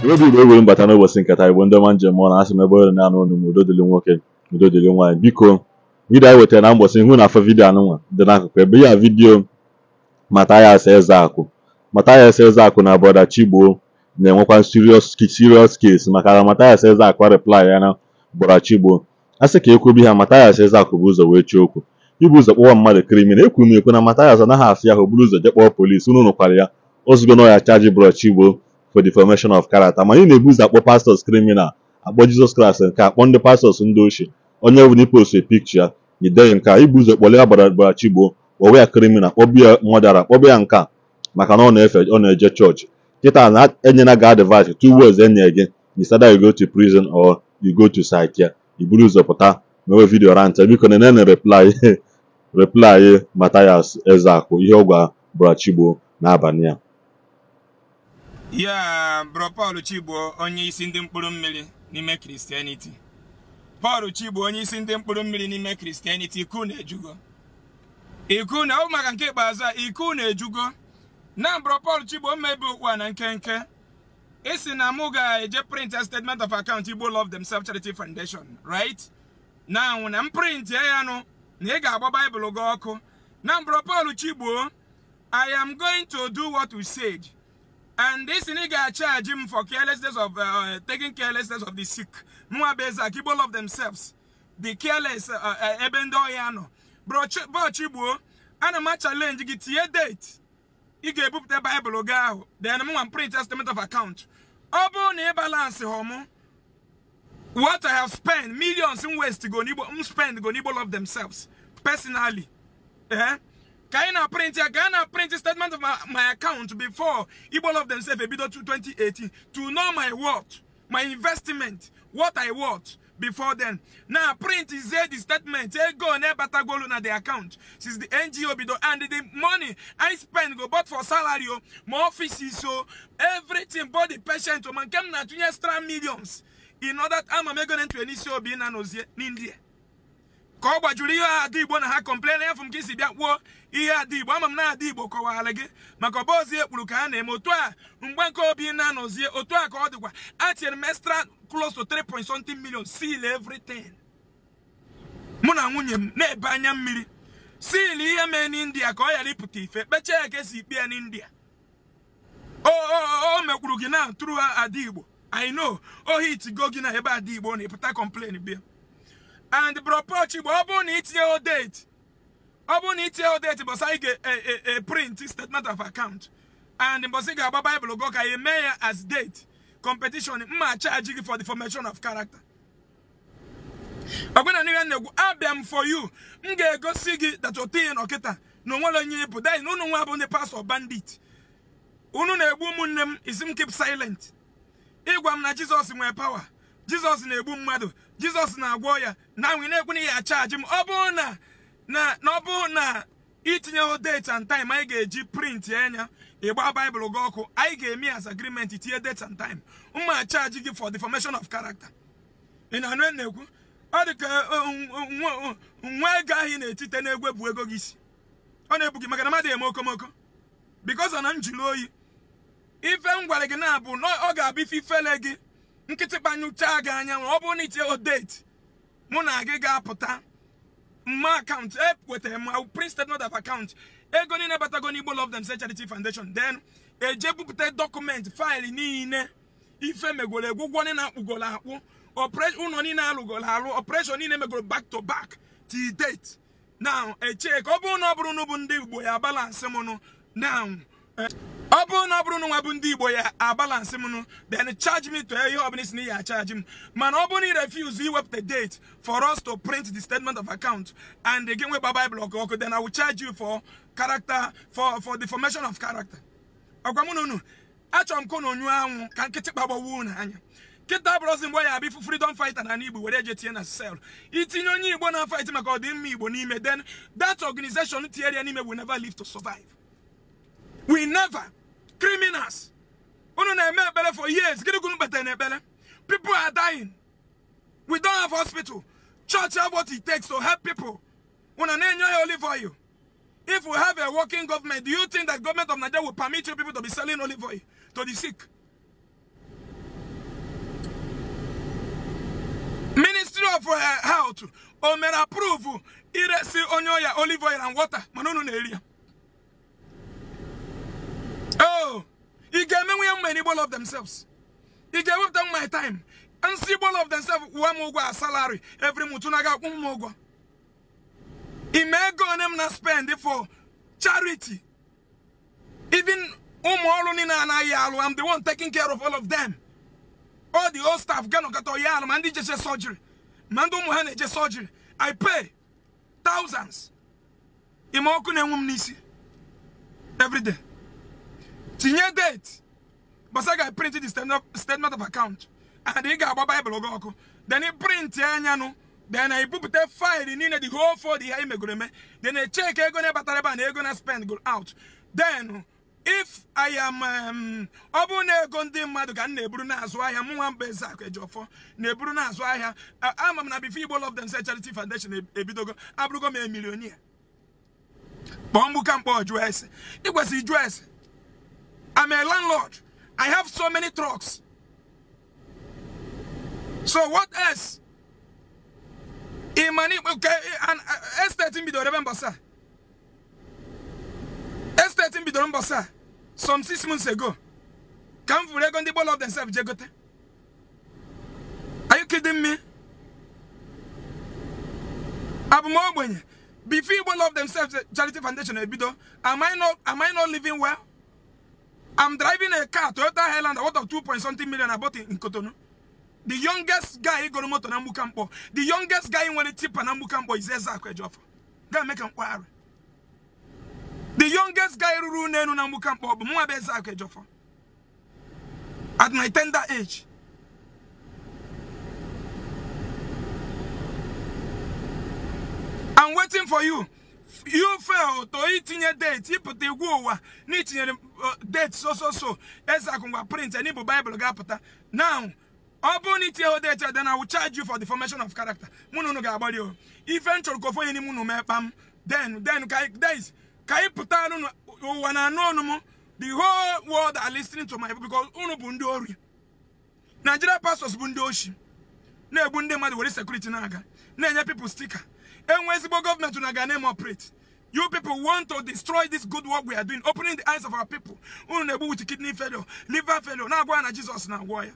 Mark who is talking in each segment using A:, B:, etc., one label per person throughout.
A: Maybe we will but I know was think that I wonder man German as my boy na no mudo dele nwoke mudo dele nwa biko video wete na mbosi hu na fa video anwa de na akụkọ ebe ya video Matthias Ezeaku na brother Chigbo na-enwekwa serious case maka na Matthias Ezeaku reply ya na brother Chigbo asị ka ekwubi ha Matthias Ezeaku bụ ụzọ wee chi okwu ibu ụzọ kpọwa mmadụ criminal ekwu na Matthias anaghị afịa ahụ buru ụzọ je kpọọ polisi unu nụkwara ya ozugbo na ya charge brother Chigbo for defamation of character mana ị na-ebu ụzọ akpọ pastors criminal akpọ Jesus Christ nke akpọ ndị pastors ndị ochie onye bụ post a picture you dey nke ibu ụzọ kpọlịa brother Chigbo kpọwa ya criminal kpọbụ ya mọdara kpọbụ ya nke maka na ọ na-eje chọọchị kịta na enyena ga advice two words enye gị is either you go to prison or you go to psychiatry iburu ụzọ pụta mewe video rant biko na reply Matthias Ezeaku ihe ọ gwa brother Chigbo n'abalị ya.
B: Yeah, bro Paul Chigbo onye isi ndị mkpụrụ mmiri n'ime Christianity. Paul Chigbo onye isi ndị mkpụrụ mmiri n'ime Christianity iku na-ejugo. Iku na ọ maka nke ikpeazụ iku na-ejugo. Na bro Paul Chigbo mebe okwu na nkenke. Isi na mụ ga-eje print a statement of account Igbo Love Themselves Charity Foundation, right? Now na print ya no na ị ga-agba Bible gị ọkụ. Na bro Paul Chigbo, I am going to do what we said. And this nigga charge him for carelessness of taking carelessness of the sick. Muabeza, Igbo Love Themselves. The careless Ebendoyano. Bro Chigbo, and a challenge get your date. You get book the Bible go. Then I'm print testament of account. Obo ne balance homo. What I have spent millions in ways to go spend go Igbo Love Themselves. Personally. Can I print a statement of my account before Igbo Love Themselves a bit to 2018 to know my worth, my investment, what I worth before then. Now print is the statement. Go never go na the account. Since the NGO bido and the money I spend go but for salary, more offices, so everything body patient to man come na 2 extra millions in order I'm going to any show being an India. Koba Julia Adibo na ha complain from Kisi Biakwo, Iya Adibo, I'm na Adibo Kowalege, Makobozi, Ulukane, Motua, Umbanko Biananos, Otua Kodwa, Attire Mestra close to 3.something million, seal everything. Muna Munyam, ne Banyam Mili, seal here men India, Koya Liputi, Becha Kesi be an India. Oh, Makurugina, through Adibo. I know, oh, it's Gogina Eba Adibo, ne Pata complain beer. And bro Chigbo, Obon it's your date. Obon it's your date, but I get a print statement of account. And the Bosiga Bible go a mayor as date. Competition, charge for the formation of character. I'm gonna Abam for you. Nge go sigi that Otin Oketa. No one on you, but there is no one on the pass or bandit. Unune woman is him keep silent. Igwam na Jesus in my power. Jesus in a boom madu. Jesus na warrior. Now we never need a charge him. Obona na eating your date and time. I get G print yenya. About Bible go. I gave me as agreement it here date and time. Charge you for the formation of character. In a new why guy in a titane web wegogis. On a book Maganamade Mokomoko. Because on Angeloi. If I'm Gualaganabu, no oga bifi felegi. Nkitibanyu chaga anya obonite o date muna agega pota my account with them I will print statement of account egoni na batagoni Igbo Love Themselves Charity Foundation then a jebupute document file ni ne ife megole gugwone na ugola akwu operation unoni na alugola alu operation ni ne megole back to back till date now a check obo no buru no bu ndi Igbo ya balance mo no now Obu no bru no wabundi Igbo ya a balance mu then charge me to your obnis ni ya charge him. Man obu ni refuse you up the date for us to print the statement of account and again we Bible then I will charge you for character for the formation of character. Ogwamu no achom kono nyu anwu kan kete wu na anya. Kita brozin boy ya be freedom fighter na Igbo we je na cell. Itinyo onye Igbo na fight maka odin mi Igbo n'ime then that organization tiere n'ime will never live to survive. We never. Criminals. For years. People are dying. We don't have hospital. Church have what it takes to help people. Olive oil. If we have a working government, do you think that government of Nigeria will permit you people to be selling olive oil to the sick? Instead of how to Omenala approve iresi onyoya olive oil and water manunu na area. Oh, he gave me many ball of themselves. He gave them my time. And see ball of themselves one more salary every mutunaga umogwa. He may go on them not spend it for charity. Even I'm the one taking care of all of them. All the old staff surgery. Surgery. I pay thousands. Every day. Tinye date. But I printed the statement of account. And he got a Bible. Then he print then I put the file in the whole for the immigrant. Then I check they're gonna spend go out. Then if I am Obune Gondim Madugan Nebruna, so I am one Bezak Jofo, Nebruna, so I am not be feeble of them charity foundation a bidogo, Abrugo me millionaire. Bombu Campo dress. It was his dress. I'm a landlord. I have so many trucks. So what else? Imani okay and estate in Bido remember sir. Estate in Bido remember sir. Some 6 months ago. Come for the ball of themselves, Jagote. Are you kidding me? Abumogwen. Before ball of themselves charity foundation Bido. Am I not living well? I'm driving a car, Toyota Highlander, worth of 2.something million I bought in Cotonou. The youngest guy in Goromoto Nambu Campo. The youngest guy in one tip Nambu Campo is Ezeaku Replies. Go make an inquiry. The youngest guy in Nambu Campo, but more Ezeaku Replies. At my tender age. I'm waiting for you. You fail to eat in your date. You put the war, need in date so. Ezeaku print and Bible gapata. Now, Obonity or data, then I will charge you for the formation of character. Muno gabalio. Eventually go for any muno mapam. Then guys, Kai Putano wana no. The whole world are listening to my because uno bundori. Nigeria pastors bundoshi. Ne bunde mad with security naga. Ne people sticker. And when the government to naga name operate. You people want to destroy this good work we are doing, opening the eyes of our people. Uno with kidney failure, liver failure. Now go on Jesus now warrior.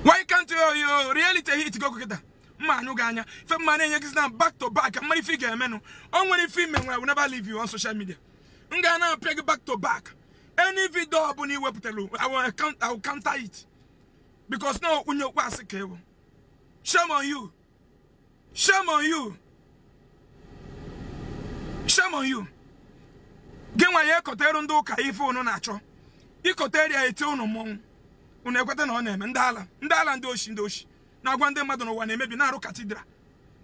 B: Why can't you reality hit go get man no ganya? If man is now back to back, and money figure menu. Only female will never leave you on social media. Ngana peg back to back. Any video abuni weputelu, I will counter it. Because now unyo wasikewo. Shame on you. Shame on you. Shame on you. Genwa ye kotero ndo ka ifo no nacho. Ikoteri ya ete unu mon. Unekwete na oneme ndala ndoshi na gwa ndị mmadụ n'ụwa na-emebi na arụ cathedral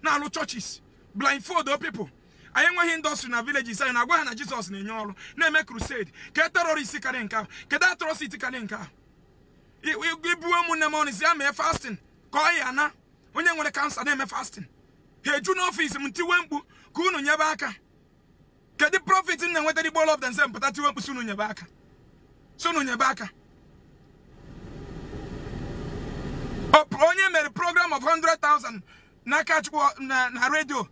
B: na arụ churches blindfold people ayenweghị industry na villages anyị na agwa ha na Jesus na-enye ọrụ na-eme crusade ke terrorist karị nke ahụ kedu atrocity karị nke ahụ ibuwe ụmụnne m ọnụ si ya mee fasting ka ọ ya na onye nwere cancer na-eme fasting ha eju n'ọfịs m tiwe mkpu ka unu nyebe aka kedu profit na-enweta the ball of themselves pụta tiwe mkpu si unu nyebe aka onye mere program of 100,000 na catch na radio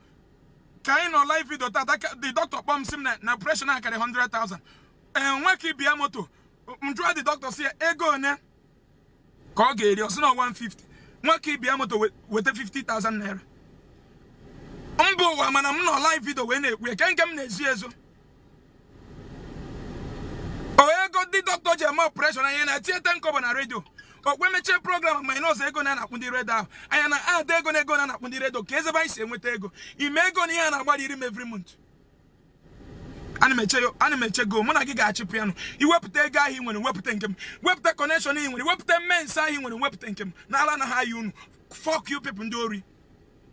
B: kind of live video the doctor bomb sim na pressure na carry 100,000 nwa ki bia moto mjua the doctor say ego ne ka ga eri oso na 150 nwa ki bia moto with 50,000 naira mbo wa mana m no live video we na ekwe kenkem na ezu ezo o ego the doctor je ma pressure na na tie 10 kobo na radio. When we check program, my nose ego na nakundi red out. I am add ego na nakundi red. Keze ba ise nwete ego. Imego ni ya na gbadi rim every month. Ani meche go. Muna giga achi piano. Iwepute ego ahi nwere wepute nkem. Wepute connection ahi nwere wepute mensa ahi nwere wepute nkem. Na ala na ha unu. Fuck you people ndori.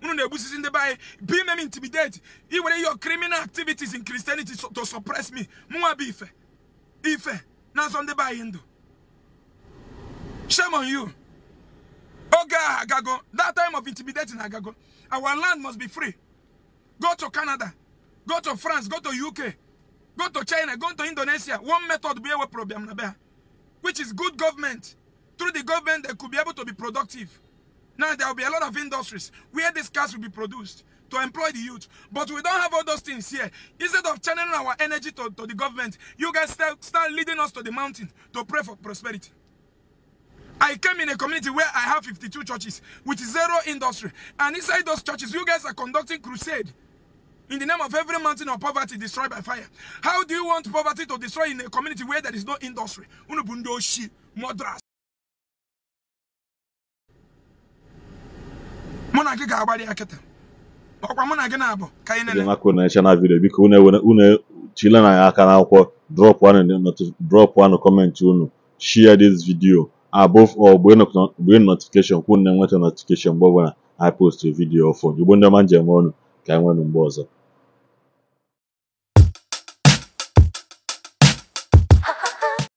B: Unu na ebusisi nde bae. Be me intimidate. Iwere your criminal activities in Christianity to suppress me. Mwa bi ife. Ife. Na so nde bae ndo. Shame on you. Oga Agago. That time of intimidating Agago. Our land must be free. Go to Canada. Go to France. Go to UK. Go to China. Go to Indonesia. One method be a problem. Which is good government. Through the government, they could be able to be productive. Now there will be a lot of industries where these cars will be produced to employ the youth. But we don't have all those things here. Instead of channeling our energy to the government, you guys start leading us to the mountain to pray for prosperity. I came in a community where I have 52 churches with zero industry. And inside those churches, you guys are conducting crusade in the name of every mountain of poverty destroyed by fire. How do you want poverty to destroy in a community where there is no industry? Unubundoshi, Modras. Monaki ga-agbari akete. Ọkwa mụ na gị na-abụ ka anyị nene.
A: Maka na channel video biko unu chile na ya aka na akwụkwọ drop one comment unu, share this video above all bụ notification kwụ na enweta notification mgbe ọbụla I post a video for Igbo ndị ọma njem ọnụ ka anyị nwere mgbe ọzọ.